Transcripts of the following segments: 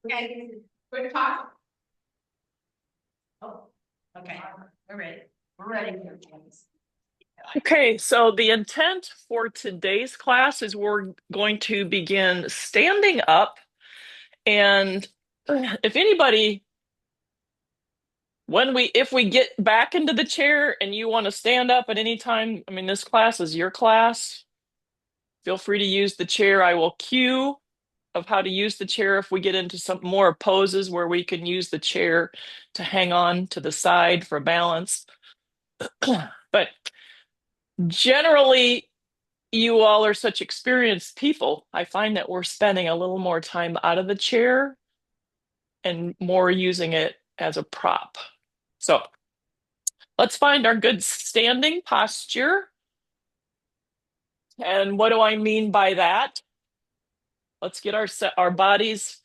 Okay, good talk. Oh, okay, we're ready. We're ready. Okay, so the intent for today's class is we're going to begin standing up. And if anybody, if we get back into the chair and you want to stand up at any time, I mean, this class is your class. Feel free to use the chair. I will cue of how to use the chair if we get into some more poses where we can use the chair to hang on to the side for balance. But generally, you all are such experienced people. I find that we're spending a little more time out of the chair and more using it as a prop. So let's find our good standing posture. And what do I mean by that? Let's get our bodies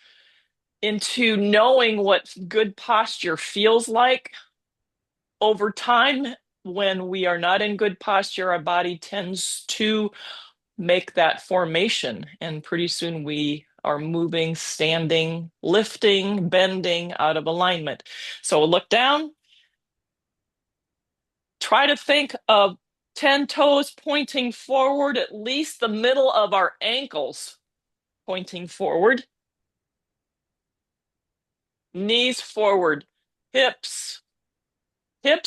into knowing what good posture feels like. Over time, when we are not in good posture, our body tends to make that formation. And pretty soon we are moving, standing, lifting, bending out of alignment. So we'll look down. Try to think of 10 toes pointing forward, at least the middle of our ankles pointing forward. Knees forward, hips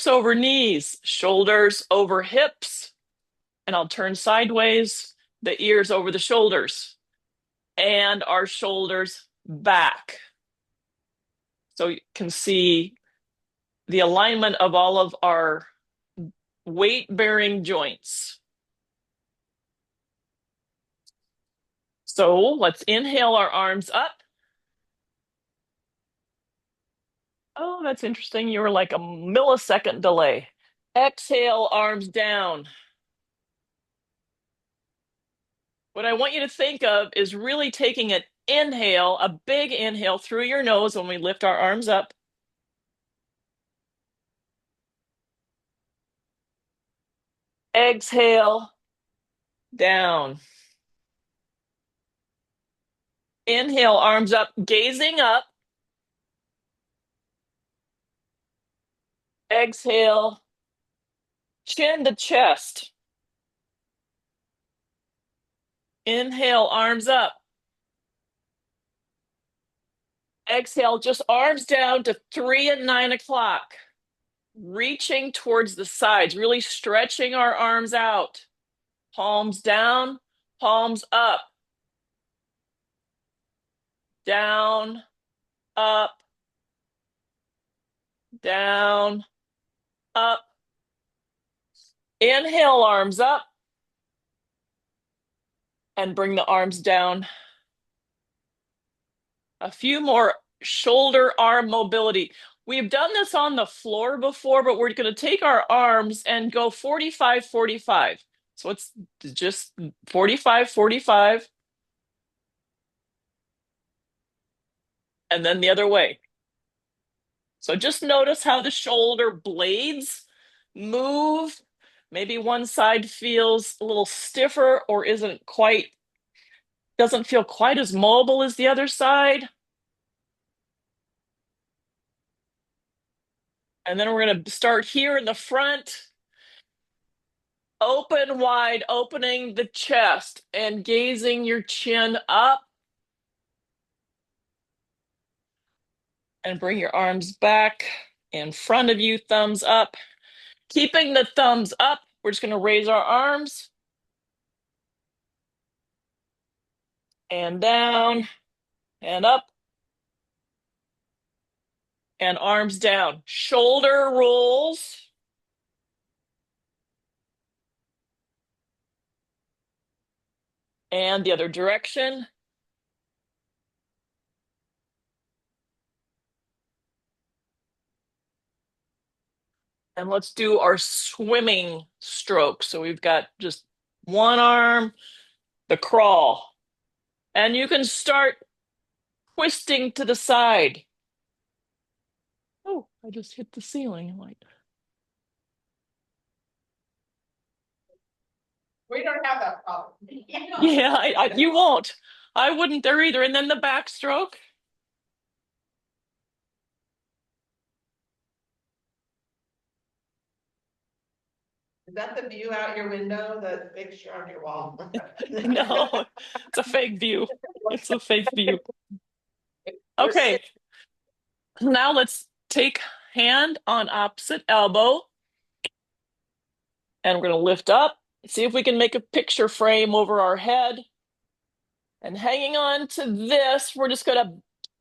over knees, shoulders over hips. And I'll turn sideways, the ears over the shoulders, and our shoulders back. So you can see the alignment of all of our weight-bearing joints. So let's inhale our arms up. Oh, that's interesting. You were like a millisecond delay. Exhale, arms down. What I want you to think of is really taking an inhale, a big inhale through your nose when we lift our arms up. Exhale, down. Inhale, arms up, gazing up. Exhale, chin to chest. Inhale, arms up. Exhale, just arms down to 3 and 9 o'clock. Reaching towards the sides, really stretching our arms out. Palms down, palms up. Down, up, down, up. Inhale, arms up. And bring the arms down. A few more shoulder arm mobility. We've done this on the floor before, but we're going to take our arms and go 45, 45. So it's just 45, 45. And then the other way. So just notice how the shoulder blades move. Maybe one side feels a little stiffer or doesn't feel quite as mobile as the other side. And then we're going to start here in the front. Open wide, opening the chest and gazing your chin up. And bring your arms back in front of you, thumbs up. Keeping the thumbs up, we're just going to raise our arms. And down, and up. And arms down. Shoulder rolls. And the other direction. And let's do our swimming stroke. So we've got just one arm, the crawl. And you can start twisting to the side. Oh, I just hit the ceiling. We don't have that problem. Yeah, you won't. I wouldn't there either. And then the backstroke. Is that the view out your window, the picture on your wall? No, it's a fake view. It's a fake view. We're Okay, now let's take hand on opposite elbow and we're going to lift up. See if we can make a picture frame over our head. And hanging on to this, we're just going to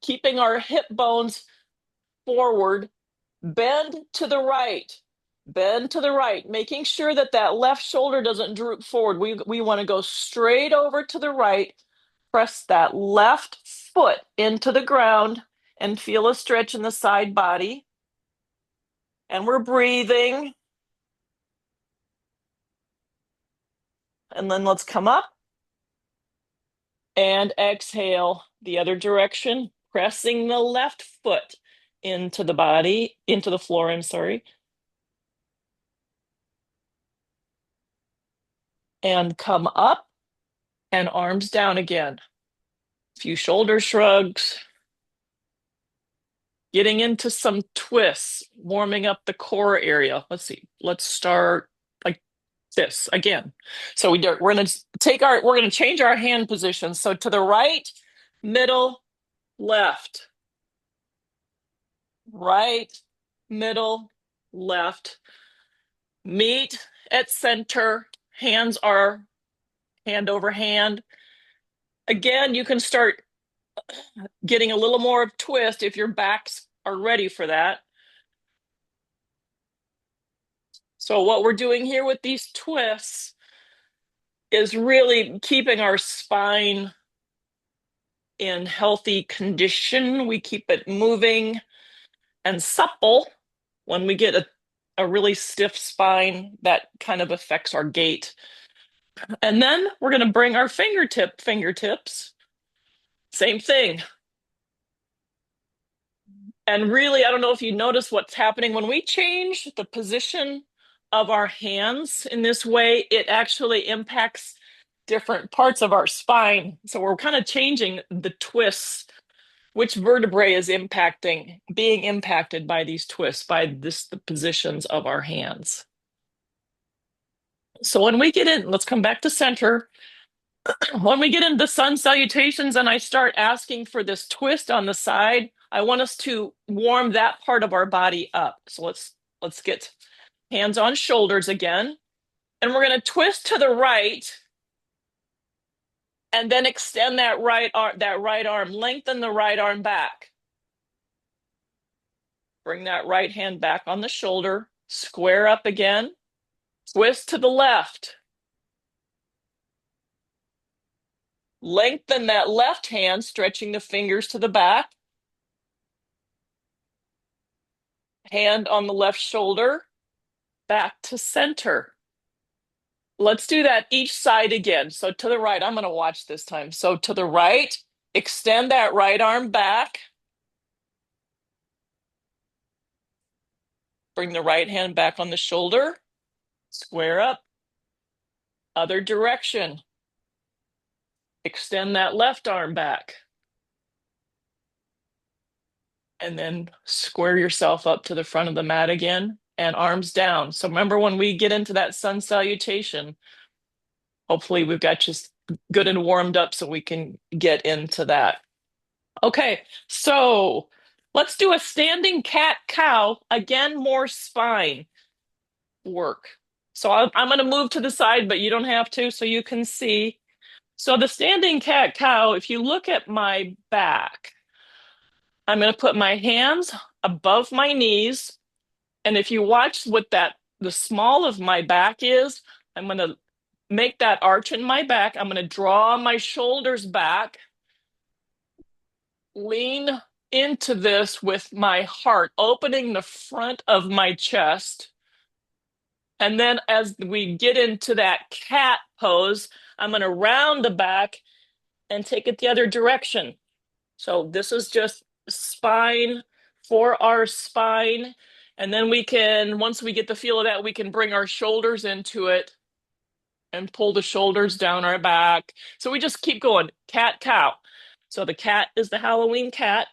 keeping our hip bones forward, bend to the right. Bend to the right, making sure that that left shoulder doesn't droop forward. We want to go straight over to the right. Press that left foot into the ground and feel a stretch in the side body. And we're breathing. And then let's come up and exhale the other direction, pressing the left foot into the body, into the floor, I'm sorry. And come up and arms down again. A few shoulder shrugs. Getting into some twists, warming up the core area. Let's see. Let's start like this again. So we're going to change our hand position. So to the right, middle, left, right, middle, left. Meet at center. Hands are hand over hand. Again, you can start getting a little more of twist if your backs are ready for that. So what we're doing here with these twists is really keeping our spine in healthy condition. We keep it moving and supple. When we get a really stiff spine, that kind of affects our gait. And then we're going to bring our fingertips, same thing. And really, I don't know if you notice what's happening when we change the position of our hands in this way, it actually impacts different parts of our spine. So we're kind of changing the twists, which vertebrae is being impacted by these twists, by the positions of our hands. So when we get in, let's come back to center. When we get into sun salutations and I start asking for this twist on the side, I want us to warm that part of our body up. So let's get hands on shoulders again. And we're going to twist to the right and then extend that right arm, lengthen the right arm back. Bring that right hand back on the shoulder, square up again, twist to the left. Lengthen that left hand, stretching the fingers to the back. Hand on the left shoulder, back to center. Let's do that each side again. So to the right, I'm going to watch this time. So to the right, extend that right arm back. Bring the right hand back on the shoulder, square up. Other direction. Extend that left arm back. And then square yourself up to the front of the mat again and arms down. So remember when we get into that sun salutation, hopefully we've got you good and warmed up so we can get into that. Okay, so let's do a standing cat-cow. Again, more spine work. So I'm going to move to the side, but you don't have to, so you can see. So the standing cat-cow, if you look at my back, I'm going to put my hands above my knees. And if you watch what the small of my back is, I'm going to make that arch in my back. I'm going to draw my shoulders back, lean into this with my heart, opening the front of my chest. And then as we get into that cat pose, I'm going to round the back and take it the other direction. So this is just spine for our spine. And then once we get the feel of that, we can bring our shoulders into it and pull the shoulders down our back. So we just keep going, cat, cow. So the cat is the Halloween cat.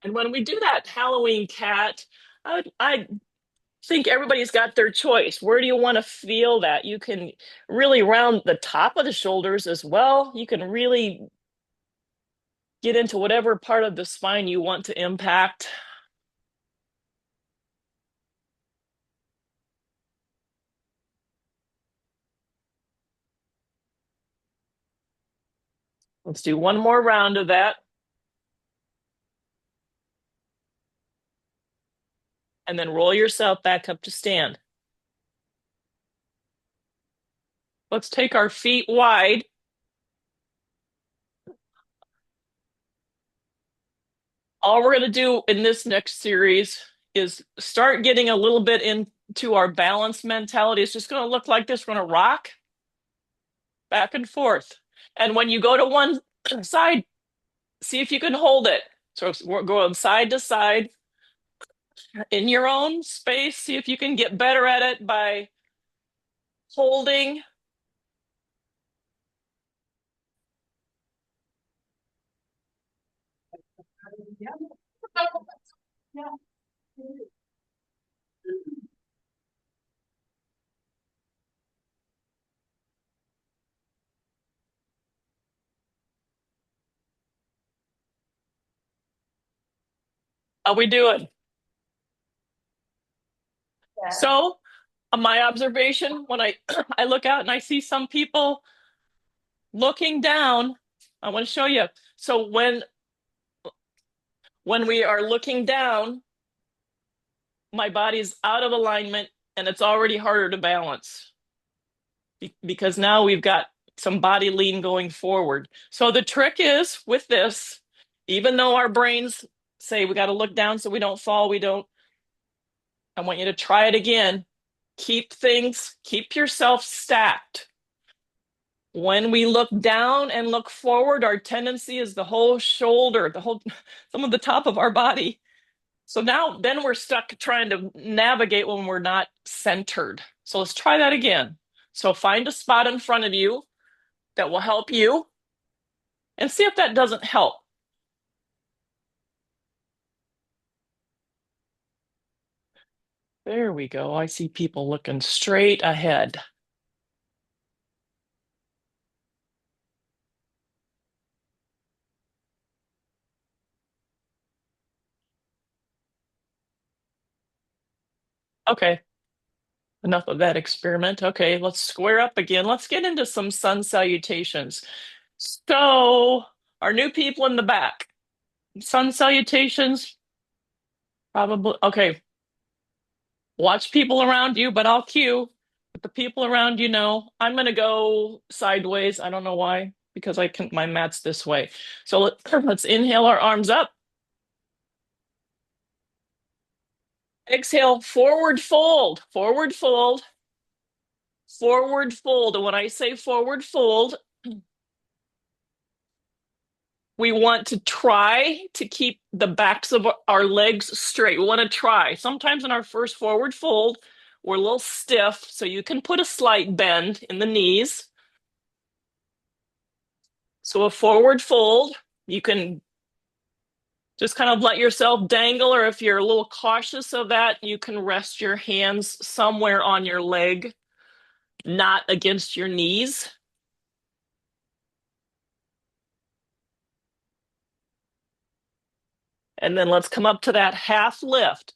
And when we do that Halloween cat, I think everybody's got their choice. Where do you want to feel that? You can really round the top of the shoulders as well. You can really get into whatever part of the spine you want to impact. Let's do one more round of that. And then roll yourself back up to stand. Let's take our feet wide. All we're going to do in this next series is start getting a little bit into our balance mentality. It's just going to look like this. We're going to rock back and forth. And when you go to one side, see if you can hold it. So we're going side to side in your own space. See if you can get better at it by holding. How we doing? So, my observation when I I look out and I see some people looking down, I want to show you. So when we are looking down, my body's out of alignment and it's already harder to balance because now we've got some body lean going forward. So the trick is with this, even though our brains say we got to look down so we don't fall, we don't. I want you to try it again. Keep yourself stacked. When we look down and look forward, our tendency is the whole shoulder, some of the top of our body. So then we're stuck trying to navigate when we're not centered. So let's try that again. So find a spot in front of you that will help you and see if that doesn't help. There we go. I see people looking straight ahead. Okay, enough of that experiment. Okay, let's square up again. Let's get into some sun salutations. So, our new people in the back, sun salutations, probably. Okay, watch people around you, but I'll cue. But the people around you know. I'm going to go sideways. I don't know why, because my mat's this way. So let's inhale our arms up. Exhale, forward fold, forward fold, forward fold. And when I say forward fold, we want to try to keep the backs of our legs straight. We want to try. Sometimes in our first forward fold, we're a little stiff, so you can put a slight bend in the knees. So a forward fold, you can just kind of let yourself dangle, or if you're a little cautious of that, you can rest your hands somewhere on your leg, not against your knees. And then let's come up to that half lift.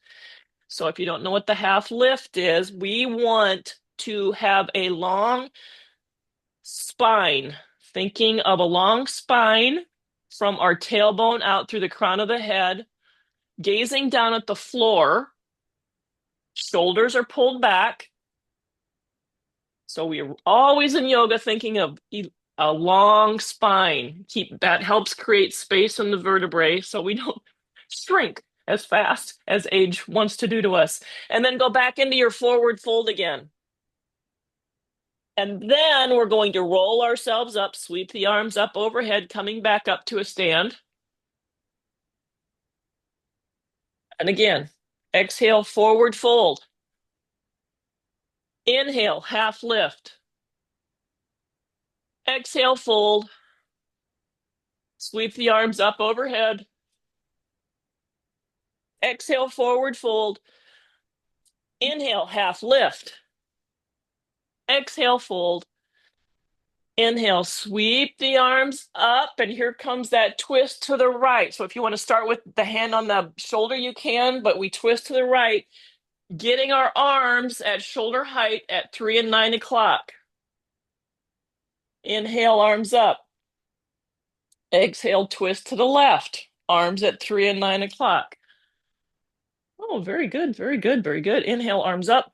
So if you don't know what the half lift is, we want to have a long spine, thinking of a long spine from our tailbone out through the crown of the head, gazing down at the floor. Shoulders are pulled back. So we're always in yoga thinking of a long spine. That helps create space in the vertebrae so we don't shrink as fast as age wants to do to us. And then go back into your forward fold again. And then we're going to roll ourselves up, sweep the arms up overhead, coming back up to a stand. And again, exhale, forward fold. Inhale, half lift. Exhale, fold. Sweep the arms up overhead. Exhale, forward fold. Inhale, half lift. Exhale, fold. Inhale, sweep the arms up, and here comes that twist to the right. So if you want to start with the hand on the shoulder, you can, but we twist to the right, getting our arms at shoulder height at 3 and 9 o'clock. Inhale, arms up. Exhale, twist to the left, arms at 3 and 9 o'clock. Oh, very good, very good, very good. Inhale, arms up.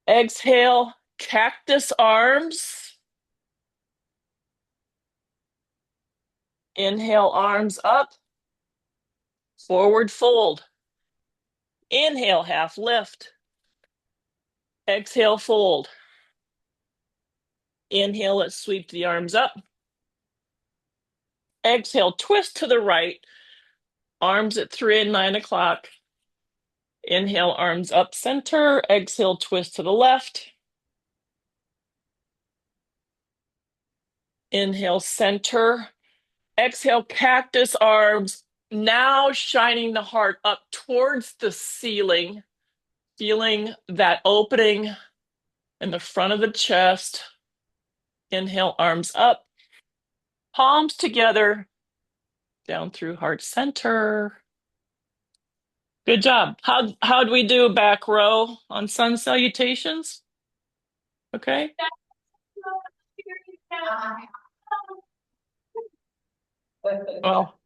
Exhale, cactus arms. Inhale, arms up. Forward fold. Inhale, half lift. Exhale, fold. Inhale, let's sweep the arms up. Exhale, twist to the right, arms at 3 and 9 o'clock. Inhale, arms up center. Exhale, twist to the left. Inhale, center. Exhale, cactus arms. Now shining the heart up towards the ceiling, feeling that opening in the front of the chest. Inhale, arms up, palms together, down through heart center. Good job. How'd we do back row on sun salutations? Okay. Well,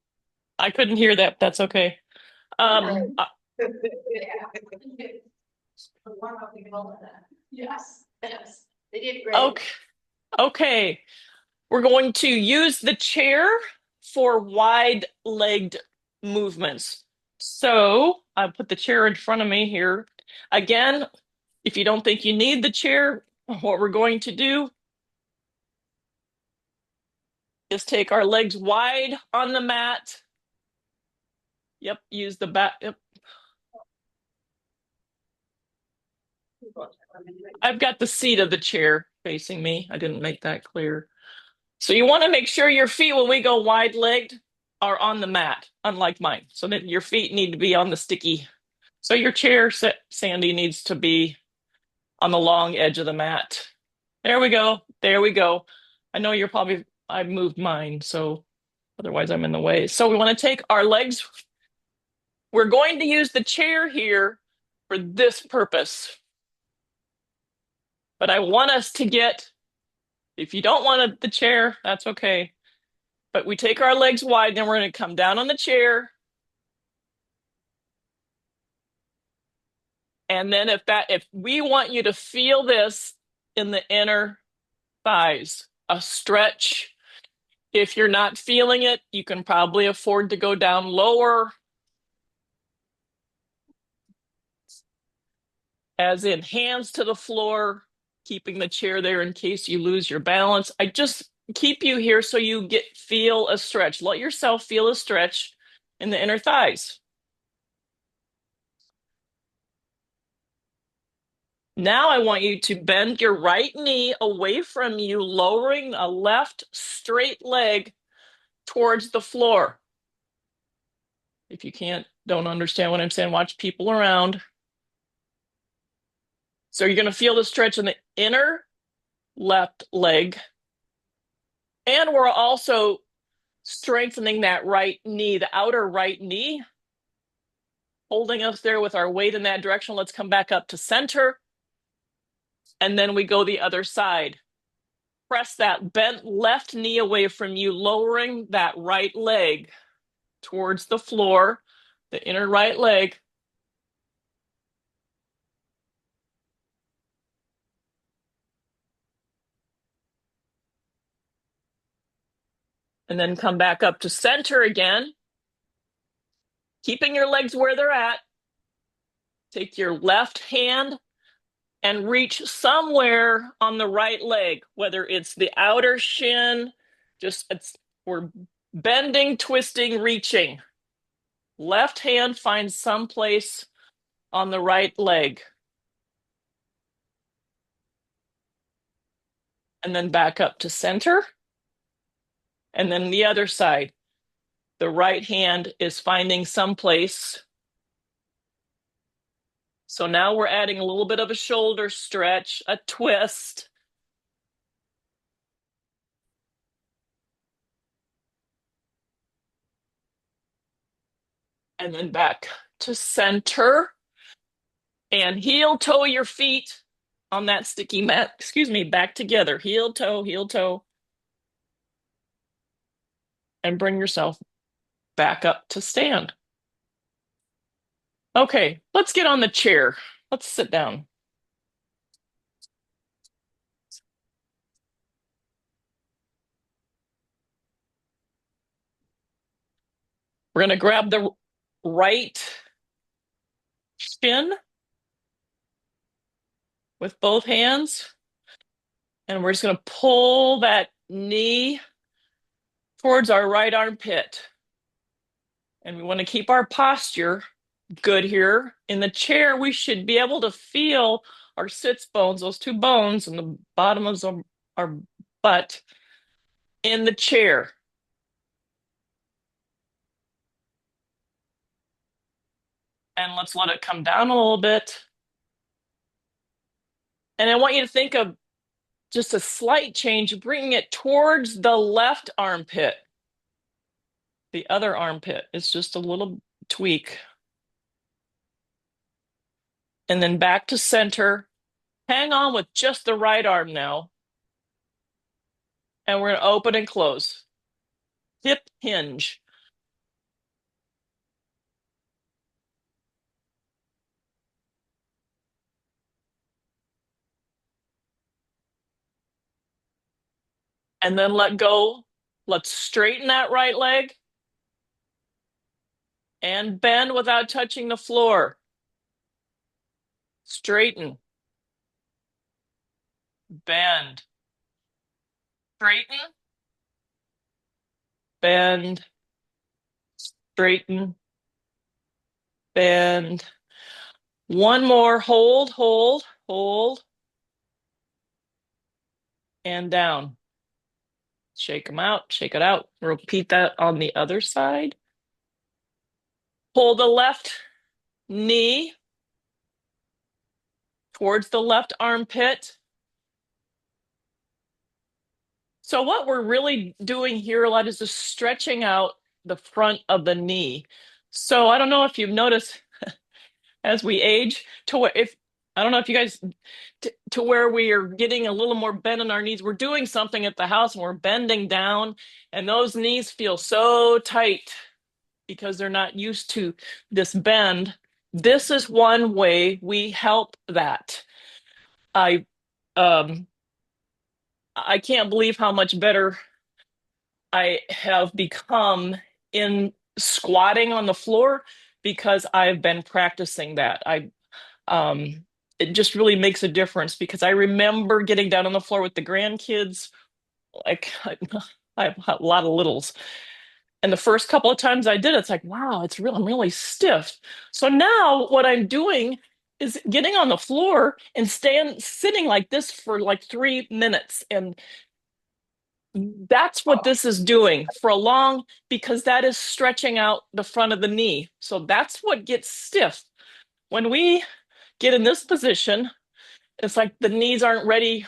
I couldn't hear that. That's okay. Um, uh, Yes, yes, they did great. okay. Okay. We're going to use the chair for wide-legged movements. So I put the chair in front of me here. Again, if you don't think you need the chair, what we're going to do is take our legs wide on the mat. Yep, use the back. Yep. I've got the seat of the chair facing me. I didn't make that clear. So you want to make sure your feet, when we go wide-legged, are on the mat, unlike mine. So that your feet need to be on the sticky. So your chair, Sandy, needs to be on the long edge of the mat. There we go. There we go. I know I moved mine, so otherwise I'm in the way. So we want to take our legs. We're going to use the chair here for this purpose. But I want us to get, if you don't want the chair, that's okay. But we take our legs wide, then we're going to come down on the chair. And then if we want you to feel this in the inner thighs, a stretch. If you're not feeling it, you can probably afford to go down lower, as in hands to the floor, keeping the chair there in case you lose your balance. I just keep you here so you feel a stretch. Let yourself feel a stretch in the inner thighs. Now I want you to bend your right knee away from you, lowering a left straight leg towards the floor. If you don't understand what I'm saying, watch people around. So you're going to feel the stretch in the inner left leg. And we're also strengthening that right knee, the outer right knee, holding us there with our weight in that direction. Let's come back up to center. And then we go the other side. Press that bent left knee away from you, lowering that right leg towards the floor, the inner right leg. And then come back up to center again, keeping your legs where they're at. Take your left hand and reach somewhere on the right leg, whether it's the outer shin, we're bending, twisting, reaching. Left hand finds some place on the right leg. And then back up to center. And then the other side. The right hand is finding some place. So now we're adding a little bit of a shoulder stretch, a twist. And then back to center. And heel toe your feet on that sticky mat. Excuse me, back together. Heel toe, heel toe. And bring yourself back up to stand. Okay, let's get on the chair. Let's sit down. We're going to grab the right shin with both hands. And we're just going to pull that knee towards our right armpit. And we want to keep our posture good here. In the chair, we should be able to feel our sits bones, those two bones in the bottom of our butt in the chair. And let's let it come down a little bit. And I want you to think of just a slight change, bringing it towards the left armpit. The other armpit is just a little tweak. And then back to center. Hang on with just the right arm now. And we're going to open and close. Hip hinge. And then let go. Let's straighten that right leg. And bend without touching the floor. Straighten. Bend. Straighten. Bend. Straighten. Bend. One more. Hold, hold, hold. And down. Shake them out, shake it out. Repeat that on the other side. Pull the left knee towards the left armpit. So what we're really doing here a lot is just stretching out the front of the knee. So I don't know if you've noticed as we age if I don't know if you guys to where we are getting a little more bend in our knees. We're doing something at the house and we're bending down and those knees feel so tight because they're not used to this bend. This is one way we help that. I um I can't believe how much better I have become in squatting on the floor because I've been practicing that. It just really makes a difference because I remember getting down on the floor with the grandkids. Like I have a lot of littles. And the first couple of times I did it, it's like, wow, I'm really stiff. So now what I'm doing is getting on the floor and sitting like this for like 3 minutes. And that's what this is doing for a long, because that is stretching out the front of the knee. So that's what gets stiff. When we get in this position, it's like the knees aren't ready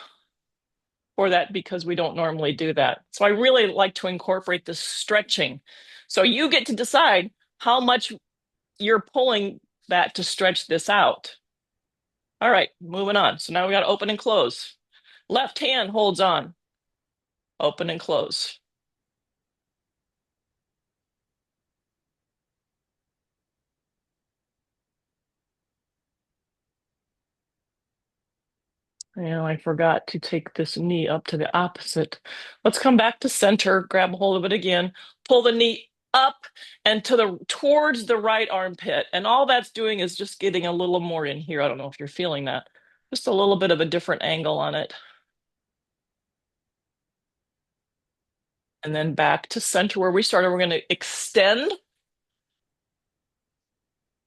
for that because we don't normally do that. So I really like to incorporate this stretching. So you get to decide how much you're pulling that to stretch this out. All right, moving on. So now we got to open and close. Left hand holds on. Open and close. I forgot to take this knee up to the opposite. Let's come back to center, grab a hold of it again, pull the knee up and towards the right armpit. And all that's doing is just getting a little more in here. I don't know if you're feeling that. Just a little bit of a different angle on it. And then back to center where we started. We're going to extend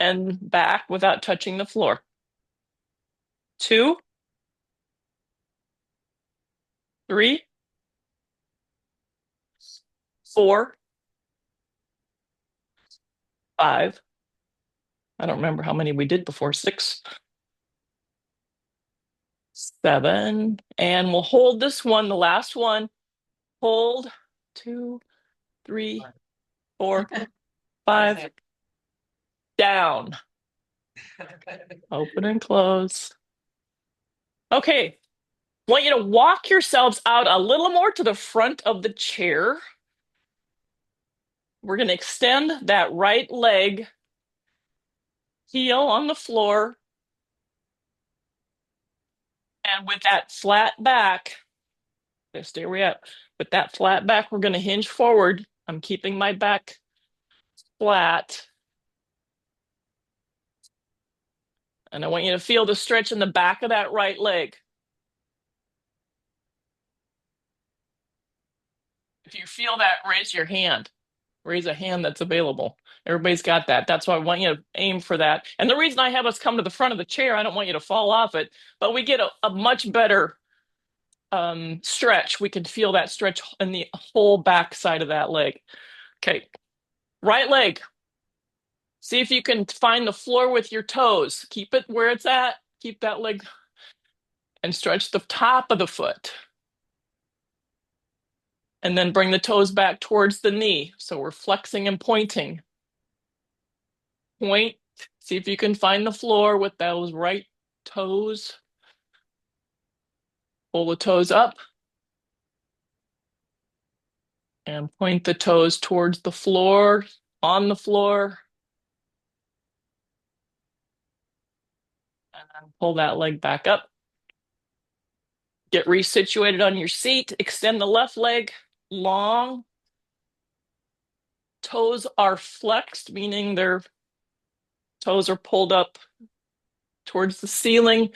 and back without touching the floor. 2, 3, 4, 5. I don't remember how many we did before. 6, 7. And we'll hold this one, the last one. Hold. 2, 3, 4, 5. Down. Open and close. Okay. Want you to walk yourselves out a little more to the front of the chair. We're going to extend that right leg, heel on the floor. And with that flat back, stay where we're at. With that flat back, we're going to hinge forward. I'm keeping my back flat. And I want you to feel the stretch in the back of that right leg. If you feel that, raise your hand. Raise a hand that's available. Everybody's got that. That's why I want you to aim for that. And the reason I have us come to the front of the chair, I don't want you to fall off it, but we get a much better stretch. We can feel that stretch in the whole back side of that leg. Okay, right leg. See if you can find the floor with your toes. Keep it where it's at. Keep that leg and stretch the top of the foot. And then bring the toes back towards the knee. So we're flexing and pointing. Point. See if you can find the floor with those right toes. Pull the toes up. And point the toes towards the floor, on the floor. And then pull that leg back up. Get resituated on your seat. Extend the left leg long. Toes are flexed, meaning their toes are pulled up towards the ceiling.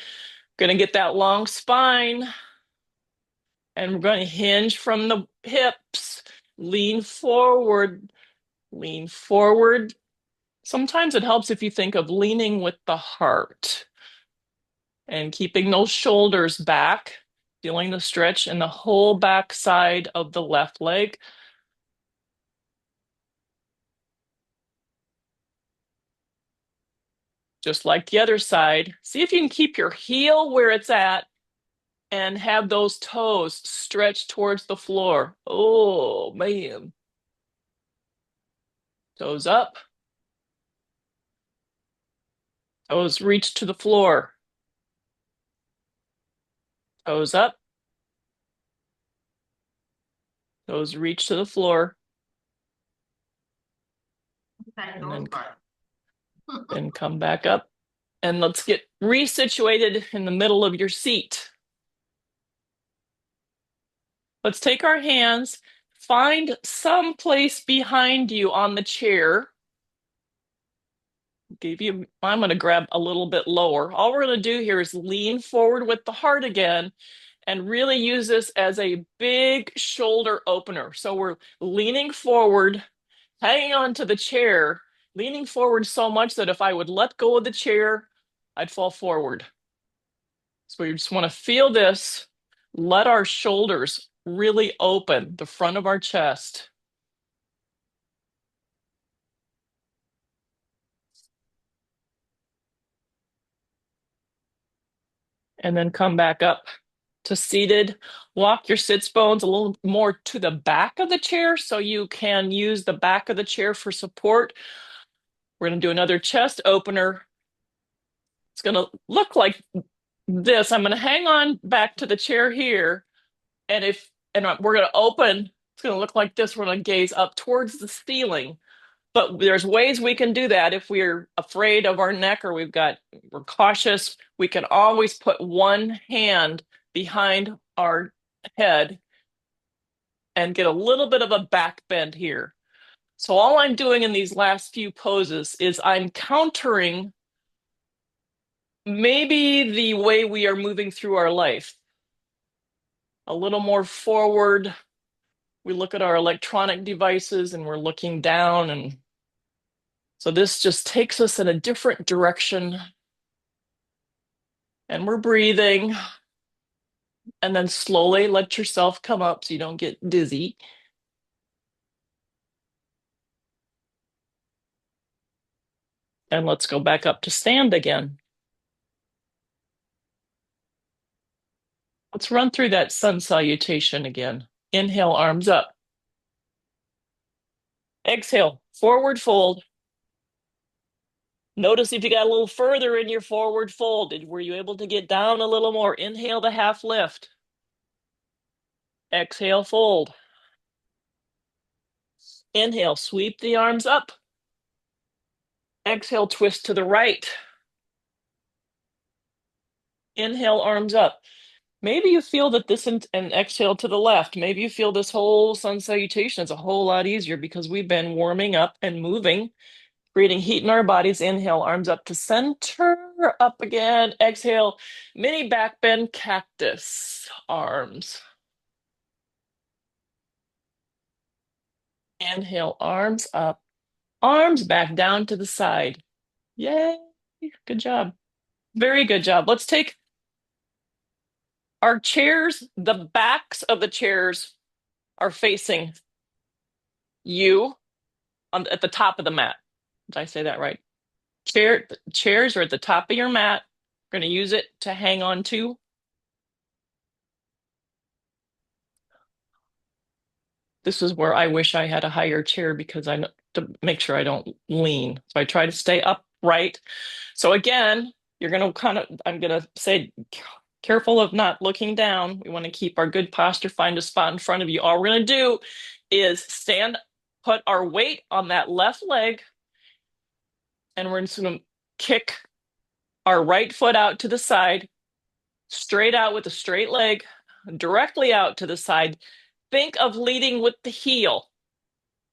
Going to get that long spine. And we're going to hinge from the hips. Lean forward. Lean forward. Sometimes it helps if you think of leaning with the heart and keeping those shoulders back, feeling the stretch in the whole back side of the left leg. Just like the other side. See if you can keep your heel where it's at and have those toes stretched towards the floor. Oh, man. Toes up. Toes reach to the floor. Toes up. Toes reach to the floor. And then come back up. And let's get resituated in the middle of your seat. Let's take our hands, find some place behind you on the chair. I'm going to grab a little bit lower. All we're going to do here is lean forward with the heart again and really use this as a big shoulder opener. So we're leaning forward, hanging on to the chair, leaning forward so much that if I would let go of the chair, I'd fall forward. So we just want to feel this, let our shoulders really open, the front of our chest. And then come back up to seated. Walk your sits bones a little more to the back of the chair so you can use the back of the chair for support. We're going to do another chest opener. It's going to look like this. I'm going to hang on back to the chair here. And we're going to open, it's going to look like this. We're going to gaze up towards the ceiling. But there's ways we can do that if we're afraid of our neck or we're cautious. We can always put one hand behind our head and get a little bit of a back bend here. So all I'm doing in these last few poses is I'm countering maybe the way we are moving through our life. A little more forward. We look at our electronic devices and we're looking down, and so this just takes us in a different direction. And we're breathing. And then slowly let yourself come up so you don't get dizzy. And let's go back up to stand again. Let's run through that sun salutation again. Inhale, arms up. Exhale, forward fold. Notice if you got a little further in your forward fold. Were you able to get down a little more? Inhale the half lift. Exhale, fold. Inhale, sweep the arms up. Exhale, twist to the right. Inhale, arms up. Maybe you feel that this and exhale to the left. Maybe you feel this whole sun salutation is a whole lot easier because we've been warming up and moving, creating heat in our bodies. Inhale, arms up to center, up again. Exhale, mini back bend cactus, arms. Inhale, arms up, arms back down to the side. Yay, good job. Very good job. Let's take our chairs, the backs of the chairs are facing you at the top of the mat. Did I say that right? Chairs are at the top of your mat. We're going to use it to hang on to. This is where I wish I had a higher chair because I know to make sure I don't lean. So I try to stay upright. So again, you're going to I'm going to say, careful of not looking down. We want to keep our good posture, find a spot in front of you. All we're going to do is stand, put our weight on that left leg, and we're just going to kick our right foot out to the side, straight out with a straight leg, directly out to the side. Think of leading with the heel,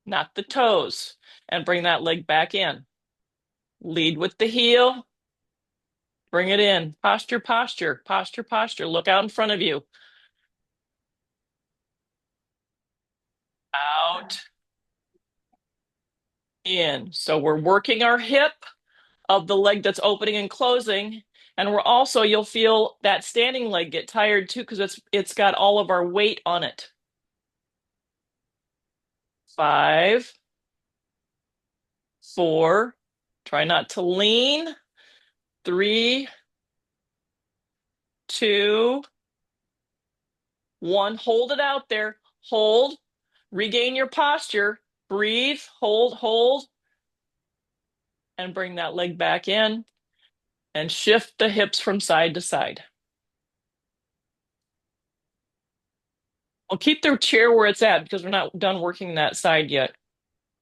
not the toes, and bring that leg back in. Lead with the heel, bring it in. Posture, posture, posture, posture. Look out in front of you. Out, in. So we're working our hip of the leg that's opening and closing. And we're also, you'll feel that standing leg get tired too because it's got all of our weight on it. 5, 4, try not to lean. 3, 2, 1. Hold it out there. Hold. Regain your posture. Breathe. Hold, hold. And bring that leg back in. And shift the hips from side to side. We'll keep the chair where it's at because we're not done working that side yet.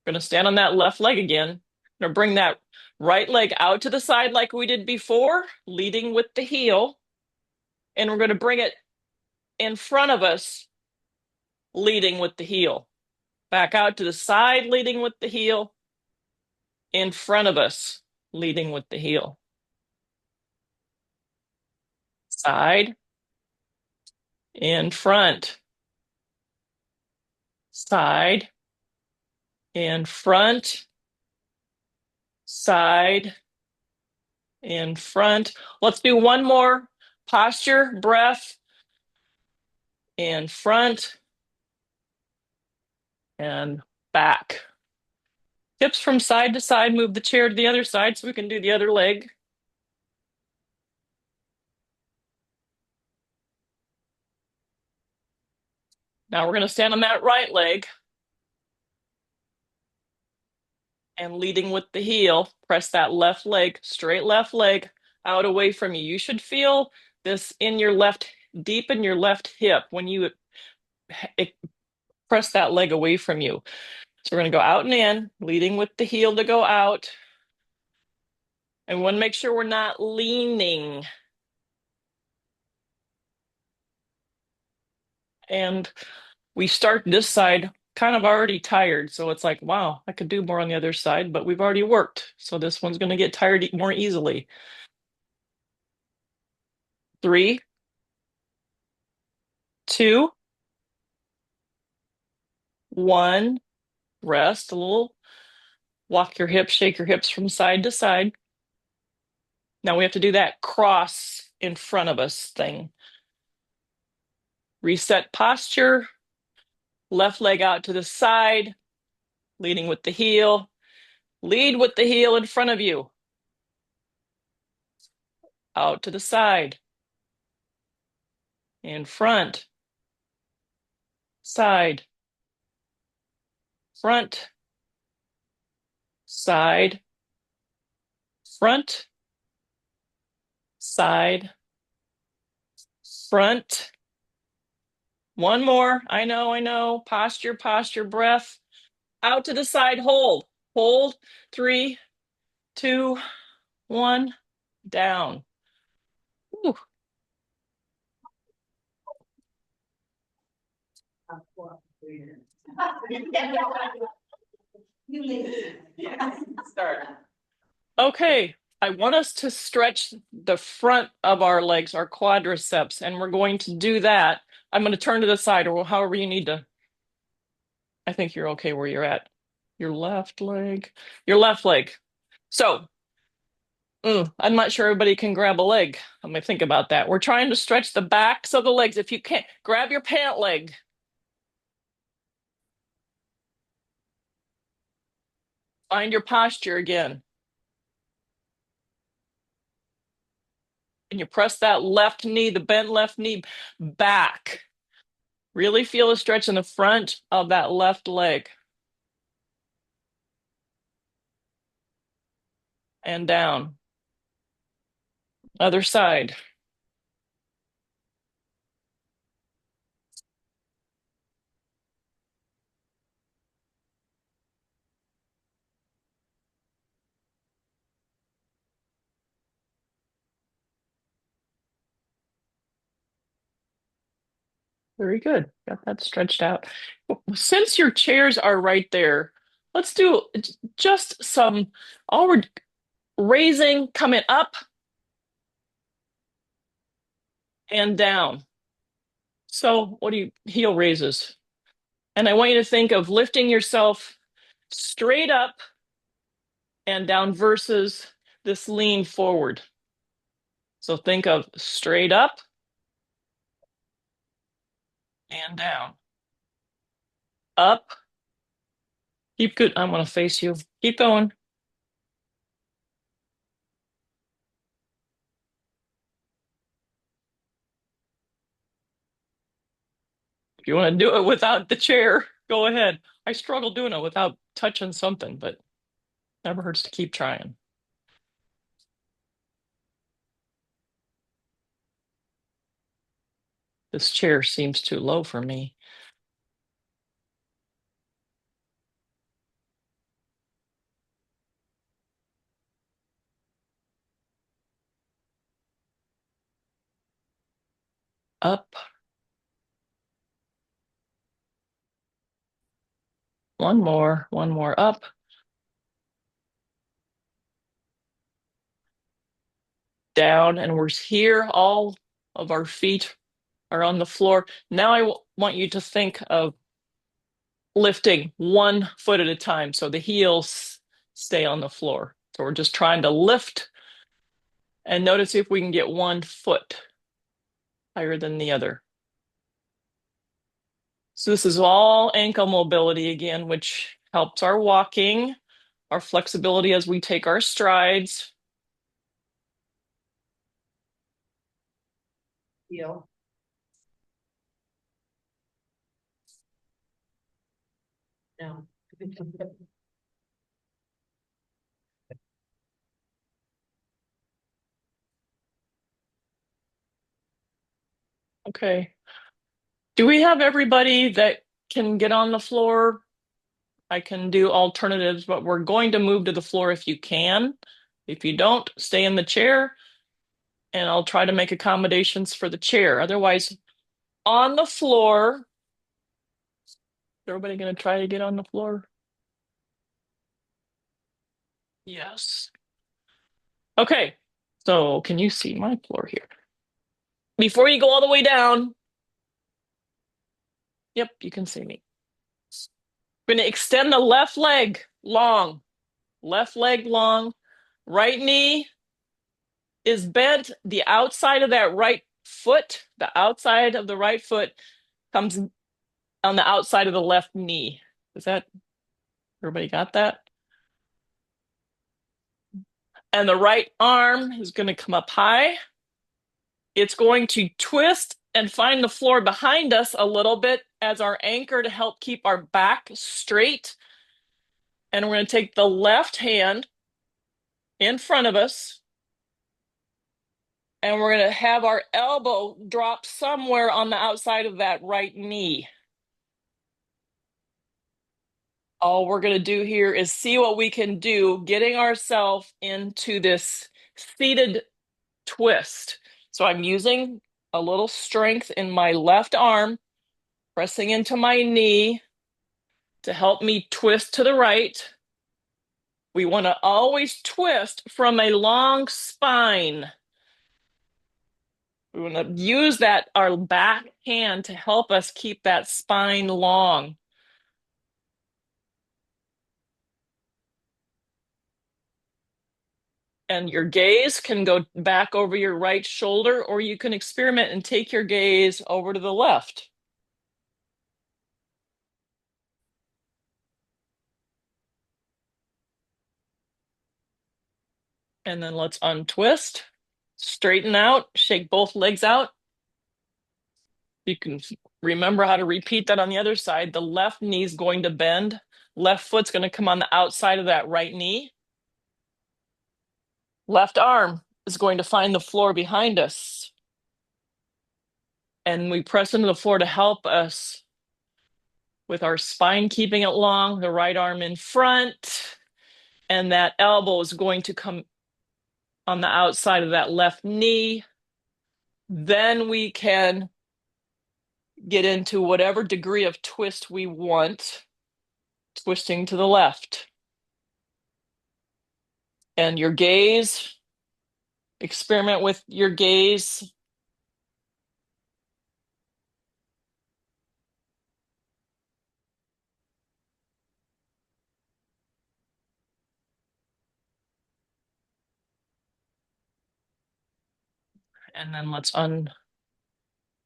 We're going to stand on that left leg again. We're going to bring that right leg out to the side like we did before, leading with the heel. And we're going to bring it in front of us, leading with the heel. Back out to the side, leading with the heel. In front of us, leading with the heel. Side, in front. Side, in front. Side, in front. Let's do one more. Posture, breath, in front, and back. Hips from side to side. Move the chair to the other side so we can do the other leg. Now we're going to stand on that right leg. And leading with the heel, press that left leg, straight left leg out away from you. You should feel this in your left, deep in your left hip when you press that leg away from you. So we're going to go out and in, leading with the heel to go out. And we want to make sure we're not leaning. And we start this side kind of already tired. So it's like, wow, I could do more on the other side, but we've already worked. So this one's going to get tired more easily. 3, 2, 1. Rest a little. Walk your hips, shake your hips from side to side. Now we have to do that cross in front of us thing. Reset posture. Left leg out to the side, leading with the heel. Lead with the heel in front of you. out to the side, in front, side, front, side, front, side, front. One more. I know. Posture, posture, breath. Out to the side, hold. Hold. 3, 2, 1, down. Ooh. Start. Okay, I want us to stretch the front of our legs, our quadriceps, and we're going to do that. I'm going to turn to the side or however you need to. I think you're okay where you're at. Your left leg. Your left leg. So, I'm not sure everybody can grab a leg. Let me think about that. We're trying to stretch the backs of the legs. If you can't, grab your pant leg. Find your posture again. And you press that left knee, the bent left knee back. Really feel a stretch in the front of that left leg. And down. Other side. Very good. Got that stretched out. Since your chairs are right there, let's do just some all raising, coming up and down. So, what do you heel raises? And I want you to think of lifting yourself straight up and down versus this lean forward. So, think of straight up and down. Up. Keep good. I'm going to face you. Keep going. If you want to do it without the chair, go ahead. I struggle doing it without touching something, but never hurts to keep trying. This chair seems too low for me. Up. One more up. Down, and we're here. All of our feet are on the floor. Now I want you to think of lifting one foot at a time. So the heels stay on the floor. So we're just trying to lift and notice if we can get one foot higher than the other. So this is all ankle mobility again, which helps our walking, our flexibility as we take our strides. Heel. No. Okay. Do we have everybody that can get on the floor? I can do alternatives, but we're going to move to the floor if you can. If you don't, stay in the chair, and I'll try to make accommodations for the chair. Otherwise, on the floor. Is everybody going to try to get on the floor? Yes. Okay. So can you see my floor here? Before you go all the way down, yep, you can see me. We're going to extend the left leg long. Left leg long. Right knee is bent. The outside of that right foot, the outside of the right foot comes on the outside of the left knee. Is that, everybody got that? And the right arm is going to come up high. It's going to twist and find the floor behind us a little bit as our anchor to help keep our back straight. And we're going to take the left hand in front of us, and we're going to have our elbow drop somewhere on the outside of that right knee. All we're going to do here is see what we can do, getting ourselves into this seated twist. So I'm using a little strength in my left arm, pressing into my knee to help me twist to the right. We want to always twist from a long spine. We want to use that, our back hand, to help us keep that spine long. And your gaze can go back over your right shoulder, or you can experiment and take your gaze over to the left. And then let's untwist, straighten out, shake both legs out. You can remember how to repeat that on the other side. The left knee is going to bend. Left foot's going to come on the outside of that right knee. Left arm is going to find the floor behind us. And we press into the floor to help us with our spine, keeping it long, the right arm in front. And that elbow is going to come on the outside of that left knee. Then we can get into whatever degree of twist we want, twisting to the left. And your gaze, experiment with your gaze. And then let's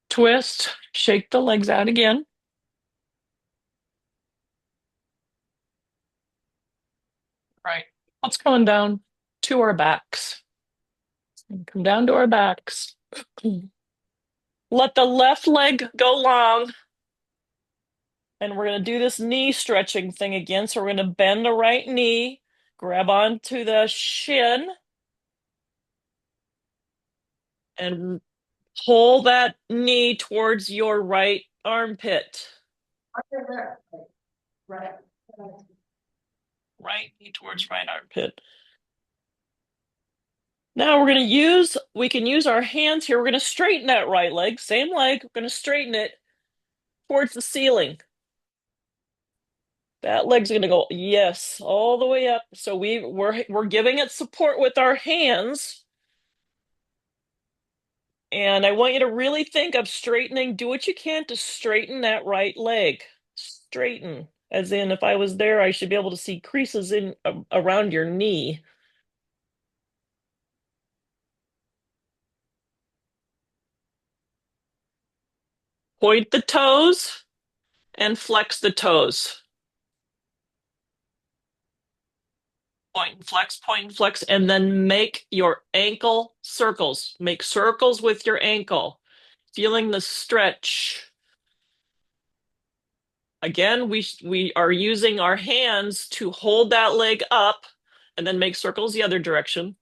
untwist, shake the legs out again. Right. Let's come down to our backs. Come down to our backs. Let the left leg go long. And we're going to do this knee stretching thing again. So we're going to bend the right knee, grab onto the shin, and pull that knee towards your right armpit. Right. Right knee towards right armpit. Now we can use our hands here. We're going to straighten that right leg, same leg. We're going to straighten it towards the ceiling. That leg's going to go, yes, all the way up. So we're giving it support with our hands. And I want you to really think of straightening. Do what you can to straighten that right leg. Straighten, as in if I was there, I should be able to see creases in around your knee. Point the toes and flex the toes. Point and flex, and then make your ankle circles. Make circles with your ankle, feeling the stretch. Again, we are using our hands to hold that leg up and then make circles the other direction.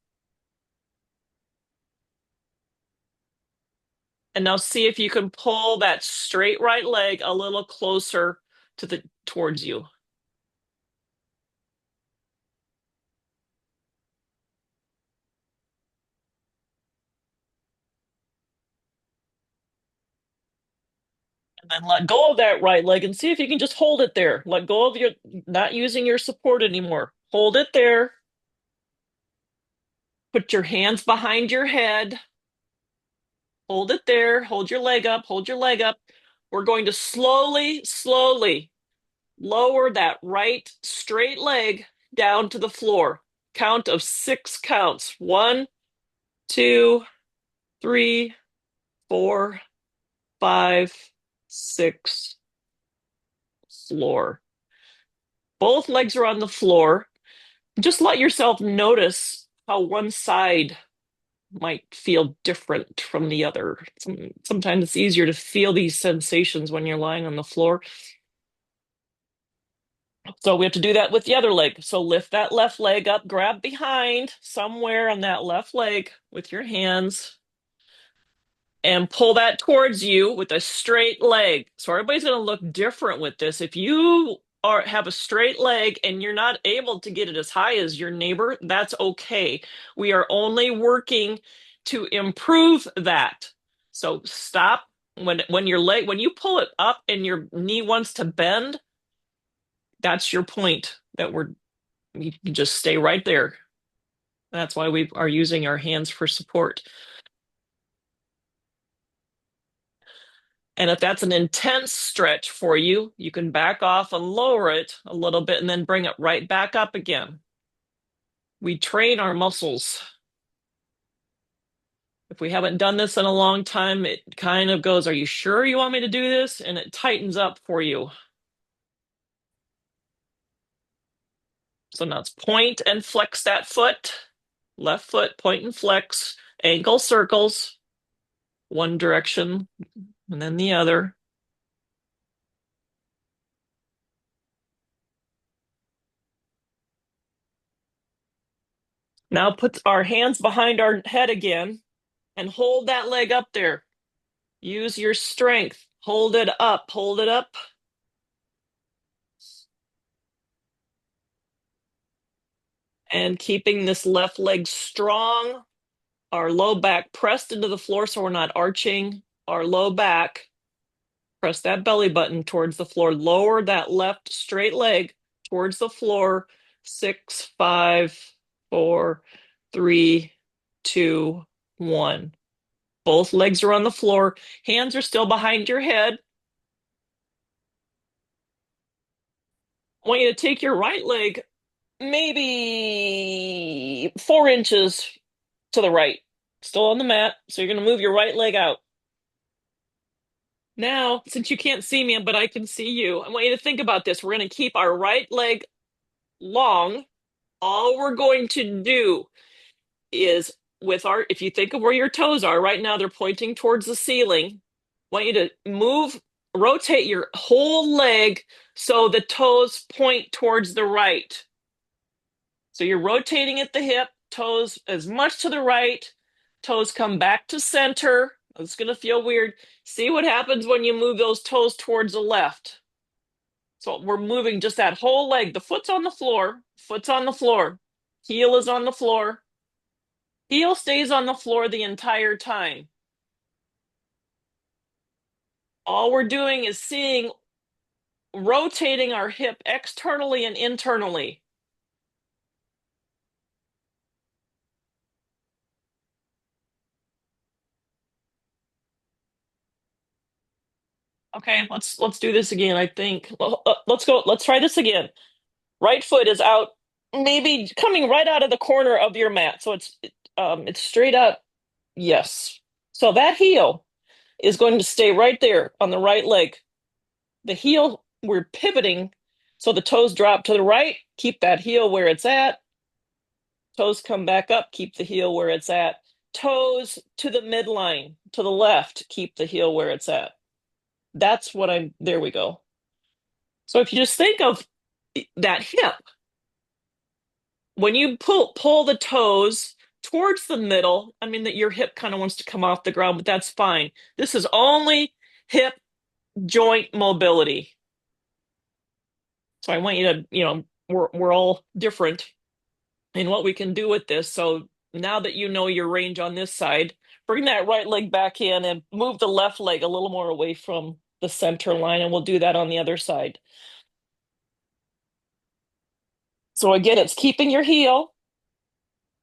And now see if you can pull that straight right leg a little closer towards you. And then let go of that right leg and see if you can just hold it there. Let go of your, not using your support anymore. Hold it there. Put your hands behind your head. Hold it there. Hold your leg up. Hold your leg up. We're going to slowly, slowly lower that right straight leg down to the floor. Count of 6 counts. 1, 2, 3, 4, 5, 6. Floor. Both legs are on the floor. Just let yourself notice how one side might feel different from the other. Sometimes it's easier to feel these sensations when you're lying on the floor. So we have to do that with the other leg. So lift that left leg up, grab behind somewhere on that left leg with your hands and pull that towards you with a straight leg. So everybody's going to look different with this. If you have a straight leg and you're not able to get it as high as your neighbor, that's okay. We are only working to improve that. So stop when you pull it up and your knee wants to bend, that's your point that you can just stay right there. That's why we are using our hands for support. And if that's an intense stretch for you, you can back off and lower it a little bit and then bring it right back up again. We train our muscles. If we haven't done this in a long time, it kind of goes, "Are you sure you want me to do this?" And it tightens up for you. So now it's point and flex that foot. Left foot, point and flex. Ankle circles. One direction and then the other. Now put our hands behind our head again and hold that leg up there. Use your strength. Hold it up. Hold it up. And keeping this left leg strong, our low back pressed into the floor so we're not arching our low back. Press that belly button towards the floor. Lower that left straight leg towards the floor. 6, 5, 4, 3, 2, 1. Both legs are on the floor. Hands are still behind your head. I want you to take your right leg maybe 4 inches to the right. Still on the mat. So you're going to move your right leg out. Now, since you can't see me, but I can see you, I want you to think about this. We're going to keep our right leg long. All we're going to do is if you think of where your toes are right now, they're pointing towards the ceiling. I want you to rotate your whole leg so the toes point towards the right. So you're rotating at the hip, toes as much to the right, toes come back to center. It's going to feel weird. See what happens when you move those toes towards the left. So we're moving just that whole leg. The foot's on the floor, heel is on the floor. Heel stays on the floor the entire time. All we're doing is rotating our hip externally and internally. Okay, let's do this again, I think. Let's go. Let's try this again. Right foot is out, maybe coming right out of the corner of your mat. So it's straight up. Yes. So that heel is going to stay right there on the right leg. The heel, we're pivoting so the toes drop to the right, keep that heel where it's at. Toes come back up, keep the heel where it's at. Toes to the midline, to the left, keep the heel where it's at. There we go. So if you just think of that hip, when you pull the toes towards the middle, I mean that your hip kind of wants to come off the ground, but that's fine. This is only hip joint mobility. So I want you to, we're all different in what we can do with this. So now that you know your range on this side, bring that right leg back in and move the left leg a little more away from the center line, and we'll do that on the other side. So again, it's keeping your heel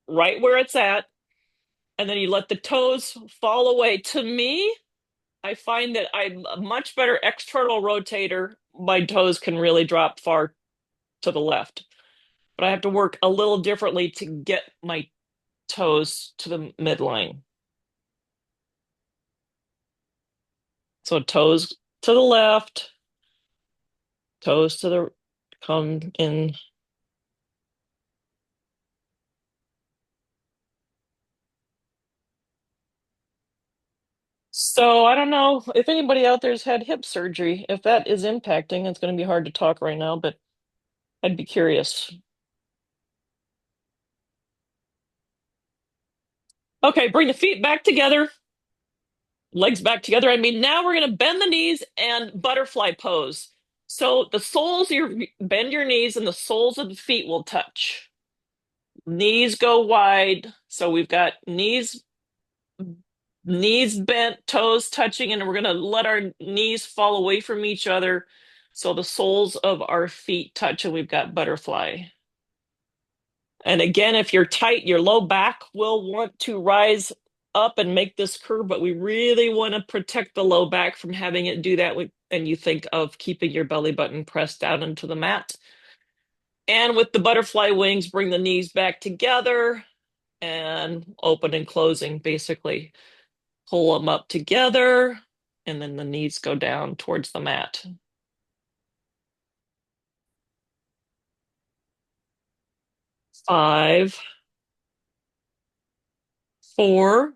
right where it's at, and then you let the toes fall away. To me, I find that I'm a much better external rotator. My toes can really drop far to the left, but I have to work a little differently to get my toes to the midline. So toes to the left, toes to the come in. So I don't know if anybody out there's had hip surgery. If that is impacting, it's going to be hard to talk right now, but I'd be curious. Okay, bring the feet back together, legs back together. I mean, now we're going to bend the knees and butterfly pose. So the soles, you bend your knees and the soles of the feet will touch. Knees go wide. So we've got knees bent, toes touching, and we're going to let our knees fall away from each other so the soles of our feet touch, and we've got butterfly. And again, if you're tight, your low back will want to rise up and make this curve, but we really want to protect the low back from having it do that. And you think of keeping your belly button pressed down into the mat. And with the butterfly wings, bring the knees back together and open and closing, basically. Pull them up together, and then the knees go down towards the mat. 5, 4,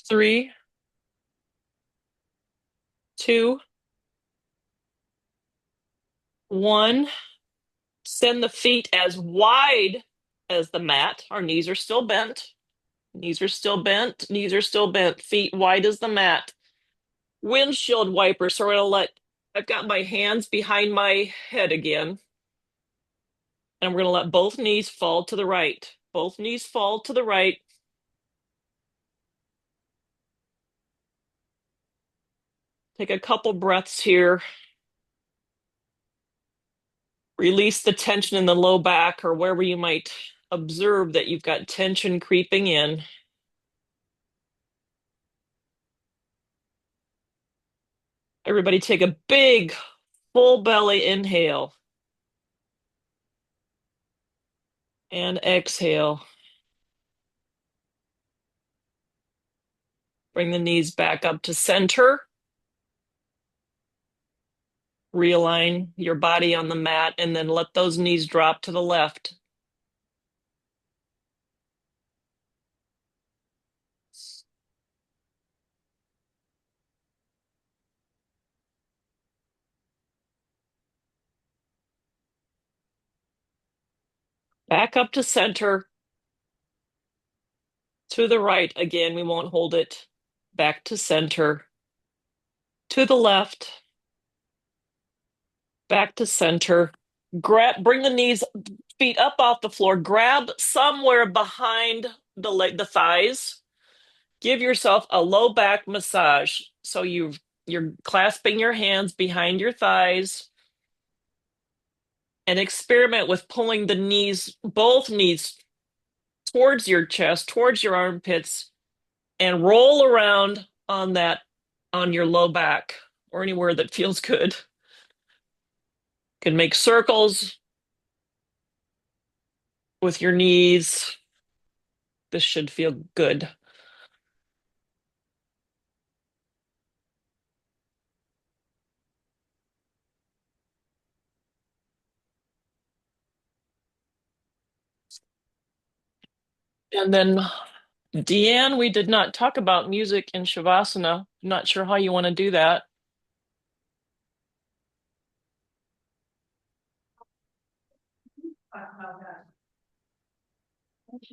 3, 2, 1. Send the feet as wide as the mat. Our knees are still bent. Knees are still bent. Knees are still bent. Feet wide as the mat. Windshield wiper. So I've got my hands behind my head again. And we're going to let both knees fall to the right. Both knees fall to the right. Take a couple breaths here. Release the tension in the low back or wherever you might observe that you've got tension creeping in. Everybody take a big full belly inhale and exhale. Bring the knees back up to center. Realign your body on the mat and then let those knees drop to the left. Back up to center. To the right. Again, we won't hold it. Back to center. To the left. Back to center. Bring the knees, feet up off the floor. Grab somewhere behind the thighs. Give yourself a low back massage. So you're clasping your hands behind your thighs and experiment with pulling the knees, both knees towards your chest, towards your armpits, and roll around on your low back or anywhere that feels good. Can make circles with your knees. This should feel good. And then, Deanne, we did not talk about music in Shavasana. Not sure how you want to do that.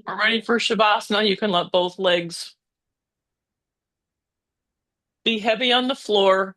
We're ready for Shavasana. You can let both legs be heavy on the floor.